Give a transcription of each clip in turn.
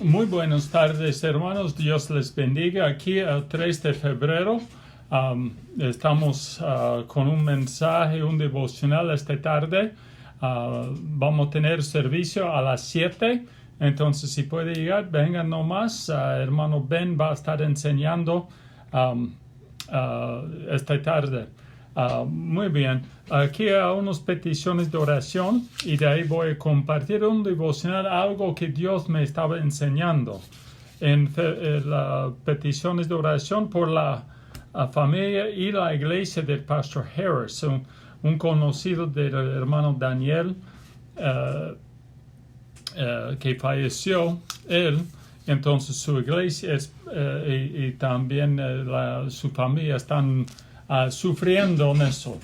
Muy buenas tardes, hermanos. Dios les bendiga. Aquí el 3 de febrero estamos con un mensaje, un devocional esta tarde. Vamos a tener servicio a las 7. Entonces, si puede llegar, vengan nomás. Hermano Ben va a estar enseñando esta tarde. Muy bien, aquí hay unas peticiones de oración y de ahí voy a compartir un devocional, algo que Dios me estaba enseñando en las peticiones de oración por la familia y la iglesia del pastor Harris, un conocido del hermano Daniel que falleció él. Entonces su iglesia y también su familia están sufriendo en eso.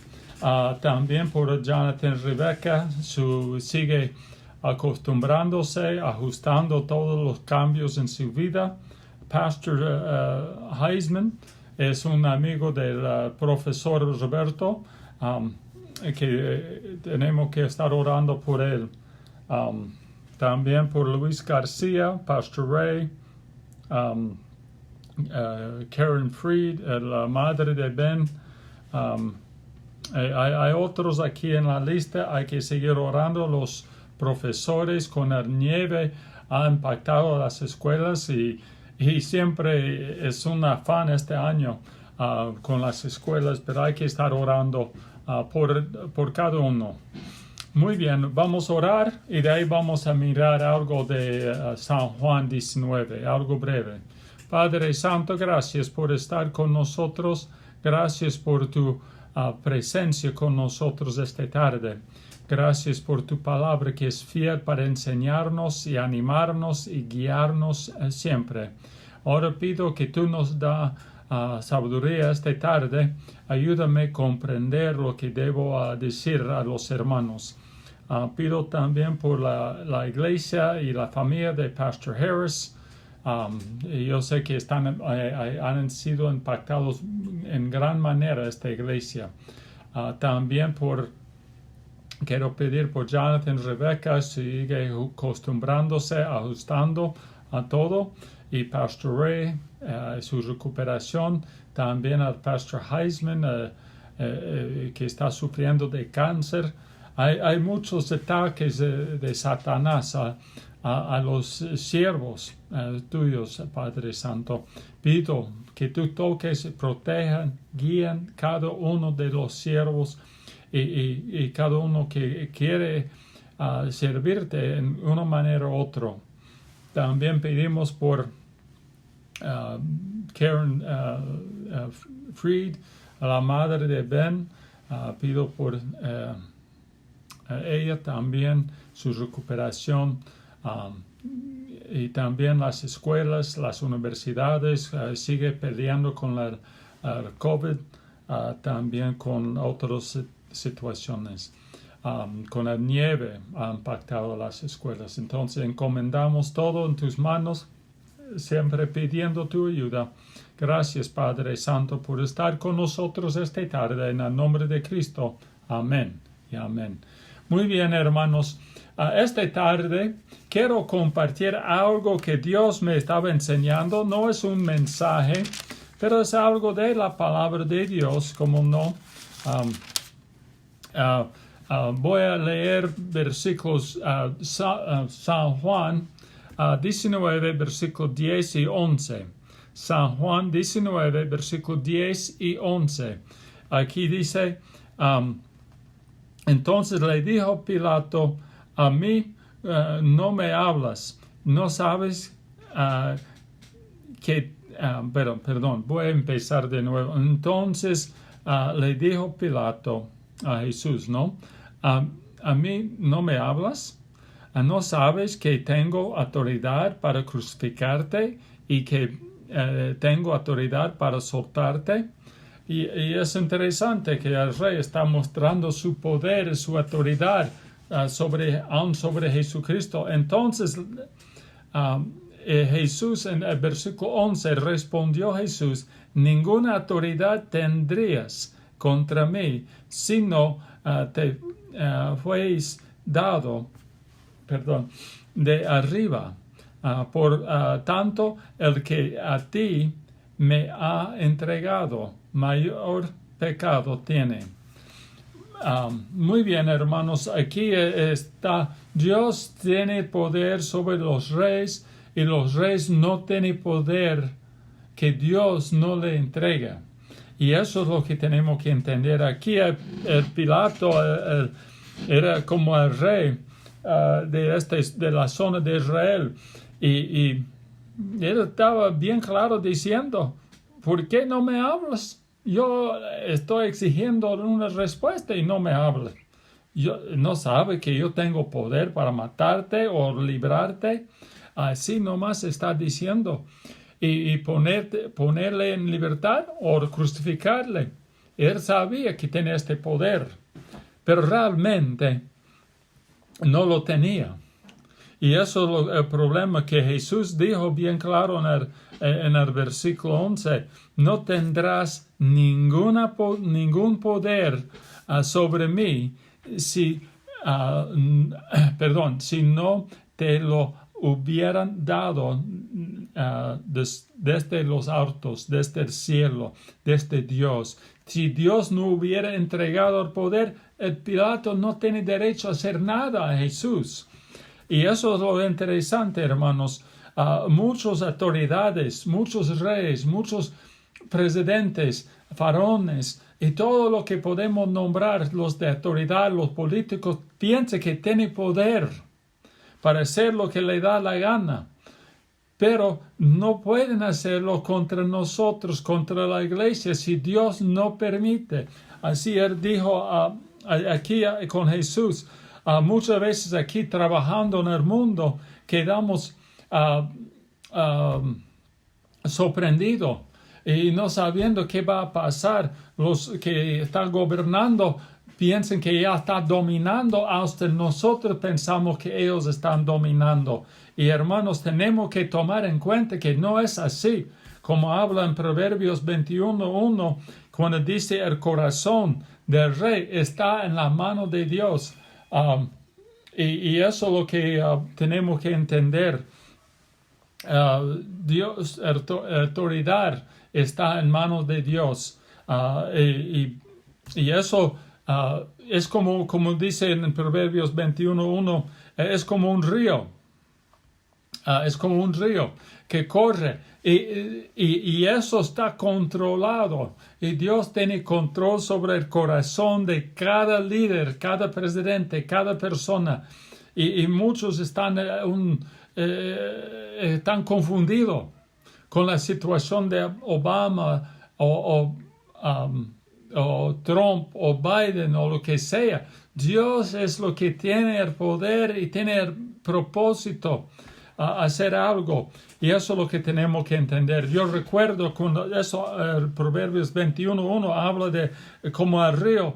También por Jonathan Rebecca, sigue acostumbrándose, ajustando todos los cambios en su vida. Pastor Heisman es un amigo del profesor Roberto, que tenemos que estar orando por él. También por Luis García, Pastor Ray, Karen Freed, la madre de Ben. Hay otros aquí en la lista. Hay que seguir orando. Los profesores con la nieve ha impactado las escuelas y siempre es un afán este año con las escuelas, pero hay que estar orando por cada uno. Muy bien, vamos a orar y de ahí vamos a mirar algo de San Juan 19, algo breve. Padre Santo, gracias por estar con nosotros. Gracias por tu presencia con nosotros esta tarde. Gracias por tu palabra que es fiel para enseñarnos y animarnos y guiarnos siempre. Ahora pido que tú nos da sabiduría esta tarde. Ayúdame a comprender lo que debo decir a los hermanos. Pido también por la iglesia y la familia de Pastor Harris. Yo sé que han sido impactados en gran manera esta iglesia. También quiero pedir por Jonathan Rebecca, sigue acostumbrándose, ajustando a todo. Y Pastor Ray, su recuperación. También al Pastor Heisman, que está sufriendo de cáncer. Hay muchos ataques de Satanás a los siervos tuyos, Padre Santo. Pido que tú toques, protejan, guíen cada uno de los siervos y cada uno que quiere servirte en una manera u otra. También pedimos por Karen Freed, la madre de Ben. Pido por ella también, su recuperación, y también las escuelas, las universidades, sigue peleando con el COVID, también con otras situaciones. Con la nieve ha impactado las escuelas. Entonces encomendamos todo en tus manos, siempre pidiendo tu ayuda. Gracias, Padre Santo, por estar con nosotros esta tarde. En el nombre de Cristo. Amén y amén. Muy bien, hermanos. Esta tarde quiero compartir algo que Dios me estaba enseñando. No es un mensaje, pero es algo de la palabra de Dios, como no. Voy a leer versículos San Juan 19, versículos 10 y 11. San Juan 19, versículos 10 y 11. Aquí dice, entonces le dijo Pilato, a mí no me hablas, no sabes que... perdón, voy a empezar de nuevo. Entonces le dijo Pilato a Jesús, ¿no? A mí no me hablas, no sabes que tengo autoridad para crucificarte y que tengo autoridad para soltarte. Y es interesante que el rey está mostrando su poder y su autoridad aún sobre Jesucristo. Entonces Jesús, en el versículo 11, respondió Jesús, ninguna autoridad tendrías contra mí, sino te fueis dado, de arriba. Por tanto, el que a ti me ha entregado, mayor pecado tiene. Muy bien, hermanos, aquí está, Dios tiene poder sobre los reyes y los reyes no tienen poder que Dios no le entrega. Y eso es lo que tenemos que entender. Aquí el Pilato era como el rey de la zona de Israel. Y él estaba bien claro diciendo, ¿por qué no me hablas? Yo estoy exigiendo una respuesta y no me hablas. No sabe que yo tengo poder para matarte o librarte. Así nomás está diciendo. Y ponerle en libertad o crucificarle. Él sabía que tenía este poder, pero realmente no lo tenía. Y eso es el problema que Jesús dijo bien claro en el versículo 11. No tendrás ningún poder sobre mí si no te lo hubieran dado desde los altos, desde el cielo, desde Dios. Si Dios no hubiera entregado el poder, el Pilato no tiene derecho a hacer nada a Jesús. Y eso es lo interesante, hermanos. Muchas autoridades, muchos reyes, muchos presidentes, faraones y todo lo que podemos nombrar, los de autoridad, los políticos, piensan que tienen poder para hacer lo que le da la gana. Pero no pueden hacerlo contra nosotros, contra la iglesia, si Dios no permite. Así él dijo aquí con Jesús. Muchas veces aquí trabajando en el mundo quedamos sorprendidos y no sabiendo qué va a pasar. Los que están gobernando piensan que ya está dominando, hasta nosotros pensamos que ellos están dominando. Y hermanos, tenemos que tomar en cuenta que no es así, como habla en Proverbios 21:1, cuando dice el corazón del rey está en la mano de Dios. Y eso es lo que tenemos que entender. Dios, autoridad está en manos de Dios. Y eso es como dice en Proverbios 21:1, es como un río. Es como un río que corre y eso está controlado. Y Dios tiene control sobre el corazón de cada líder, cada presidente, cada persona. Y muchos están confundidos con la situación de Obama o Trump o Biden o lo que sea. Dios es lo que tiene el poder y tiene el propósito hacer algo, y eso es lo que tenemos que entender. Yo recuerdo cuando Proverbios 21:1 habla de como el río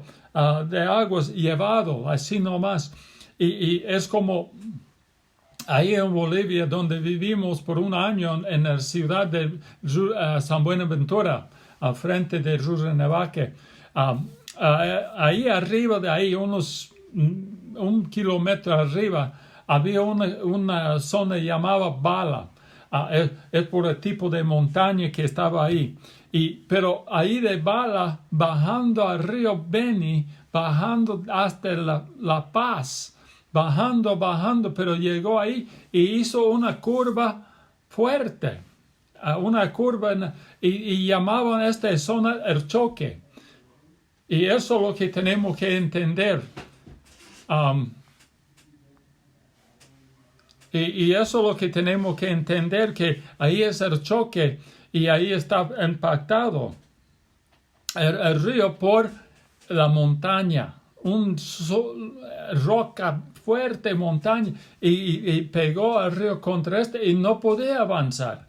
de aguas llevado, así nomás, y es como ahí en Bolivia, donde vivimos por un año en la ciudad de San Buenaventura, al frente de Rurrenabaque. Ahí arriba de ahí, un kilómetro arriba, había una zona llamada Bala. Es por el tipo de montaña que estaba ahí. Pero ahí de Bala, bajando al río Beni, bajando hasta La Paz, bajando, pero llegó ahí y hizo una curva fuerte. Una curva, y llamaban a esta zona el choque. Y eso es lo que tenemos que entender. Y eso es lo que tenemos que entender, que ahí es el choque y ahí está impactado el río por la montaña, roca fuerte montaña, y pegó al río contra y no podía avanzar.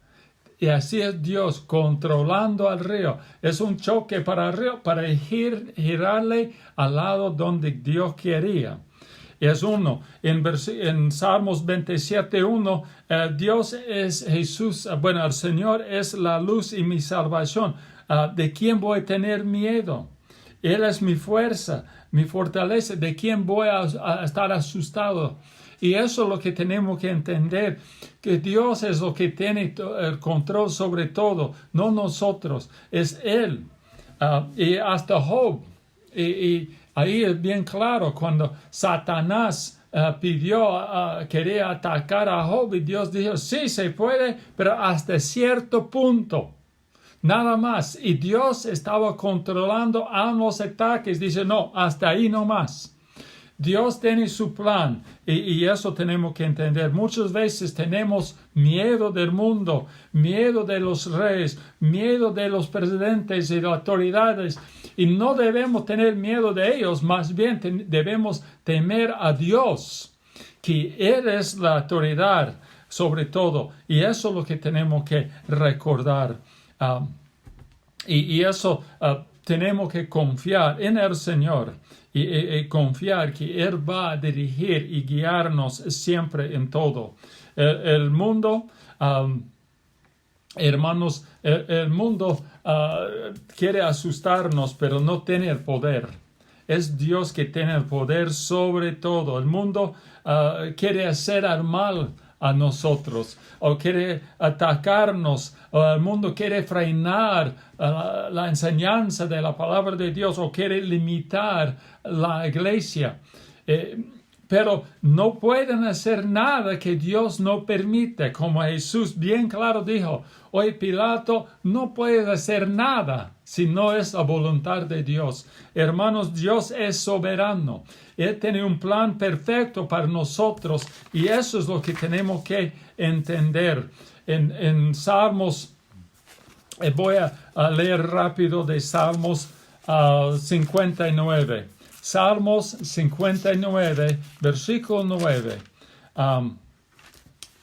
Y así es Dios controlando al río. Es un choque para el río, para girarle al lado donde Dios quería. Es uno. En Salmos 27:1, Dios es Jesús, el Señor es la luz y mi salvación. ¿De quién voy a tener miedo? Él es mi fuerza, mi fortaleza. ¿De quién voy a estar asustado? Y eso es lo que tenemos que entender, que Dios es lo que tiene el control sobre todo, no nosotros, es Él. Y hasta Job, y ahí es bien claro, cuando Satanás quería atacar a Job, y Dios dijo, sí, se puede, pero hasta cierto punto. Nada más. Y Dios estaba controlando ambos ataques. Dice, no, hasta ahí no más. Dios tiene su plan y eso tenemos que entender. Muchas veces tenemos miedo del mundo, miedo de los reyes, miedo de los presidentes y de las autoridades. Y no debemos tener miedo de ellos, más bien debemos temer a Dios, que Él es la autoridad sobre todo. Y eso es lo que tenemos que recordar. Y eso tenemos que confiar en el Señor y confiar que Él va a dirigir y guiarnos siempre en todo. El mundo, hermanos, el mundo quiere asustarnos, pero no tiene el poder. Es Dios que tiene el poder sobre todo. El mundo quiere hacer el mal a nosotros, o quiere atacarnos, o el mundo quiere frenar la enseñanza de la palabra de Dios, o quiere limitar la iglesia. Pero no pueden hacer nada que Dios no permite, como Jesús bien claro dijo, hoy Pilato, no puedes hacer nada si no es la voluntad de Dios. Hermanos, Dios es soberano. Él tiene un plan perfecto para nosotros y eso es lo que tenemos que entender. En Salmos, voy a leer rápido de Salmos 59. Salmos 59, versículo 9.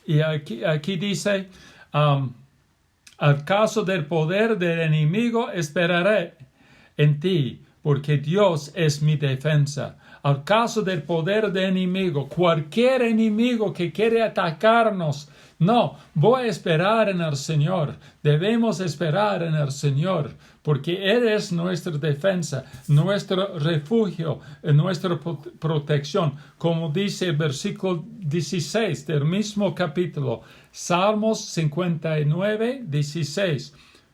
Y aquí dice, al caso del poder del enemigo esperaré en ti, porque Dios es mi defensa. Al caso del poder del enemigo, cualquier enemigo que quiere atacarnos, no, voy a esperar en el Señor. Debemos esperar en el Señor, porque Él es nuestra defensa, nuestro refugio, nuestra protección. Como dice el versículo 16 del mismo capítulo, Salmos 59, 16.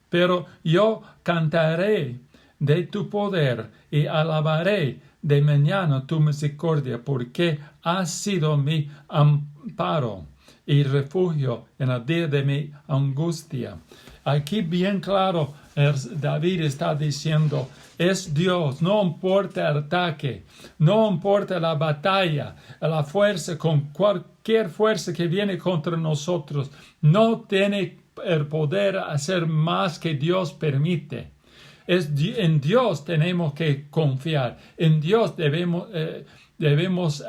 Pero yo cantaré de tu poder y alabaré de mañana tu misericordia, porque has sido mi amparo y refugio en el día de mi angustia. Aquí bien claro, David está diciendo, es Dios, no importa el ataque, no importa la batalla, la fuerza, con cualquier fuerza que viene contra nosotros, no tiene el poder hacer más que Dios permite. En Dios tenemos que confiar, en Dios debemos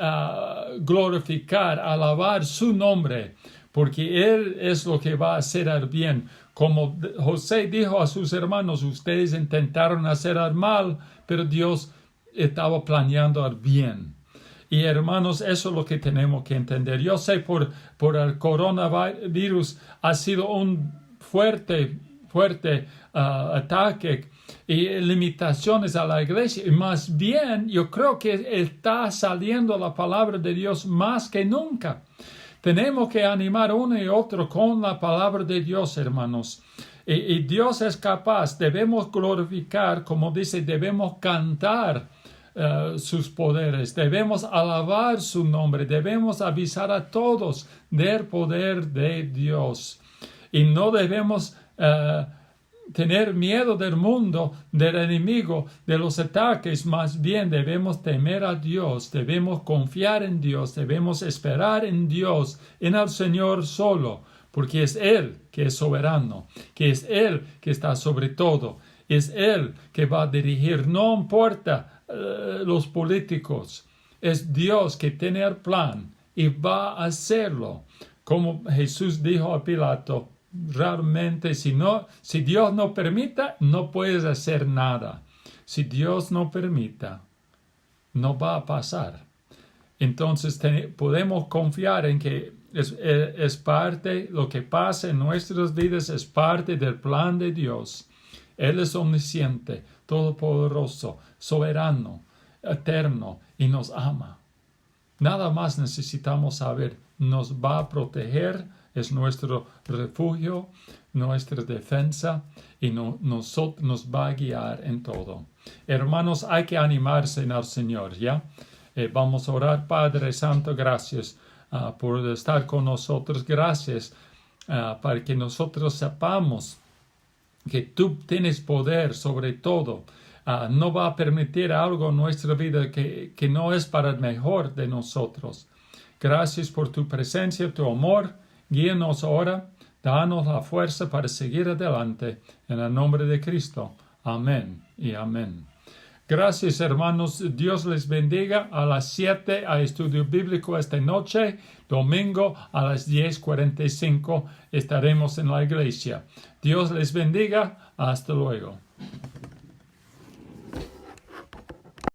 glorificar, alabar su nombre, porque Él es lo que va a hacer el bien. Como José dijo a sus hermanos, ustedes intentaron hacer el mal, pero Dios estaba planeando el bien. Y hermanos, eso es lo que tenemos que entender. Yo sé por el coronavirus ha sido un fuerte ataque y limitaciones a la iglesia. Y más bien, yo creo que está saliendo la palabra de Dios más que nunca. Tenemos que animar uno y otro con la palabra de Dios, hermanos. Y Dios es capaz. Debemos glorificar, como dice, debemos cantar sus poderes. Debemos alabar su nombre. Debemos avisar a todos del poder de Dios. Y no debemos tener miedo del mundo, del enemigo, de los ataques. Más bien debemos temer a Dios, debemos confiar en Dios, debemos esperar en Dios, en el Señor solo, porque es Él que es soberano, que es Él que está sobre todo, es Él que va a dirigir, no importa los políticos, es Dios que tiene el plan y va a hacerlo, como Jesús dijo a Pilato. Realmente, si Dios no permita, no puedes hacer nada. Si Dios no permita, no va a pasar. Entonces podemos confiar en que es parte, lo que pasa en nuestras vidas es parte del plan de Dios. Él es omnisciente, todopoderoso, soberano, eterno y nos ama. Nada más necesitamos saber. Nos va a proteger, es nuestro refugio, nuestra defensa y nos va a guiar en todo. Hermanos, hay que animarse en el Señor, ¿ya? Vamos a orar. Padre Santo, gracias por estar con nosotros. Gracias para que nosotros sepamos que tú tienes poder sobre todo. No va a permitir algo en nuestra vida que no es para el mejor de nosotros. Gracias por tu presencia, tu amor. Guíanos ahora. Danos la fuerza para seguir adelante. En el nombre de Cristo. Amén y amén. Gracias, hermanos. Dios les bendiga. A las 7 hay estudio bíblico esta noche. Domingo a las 10:45 estaremos en la iglesia. Dios les bendiga. Hasta luego.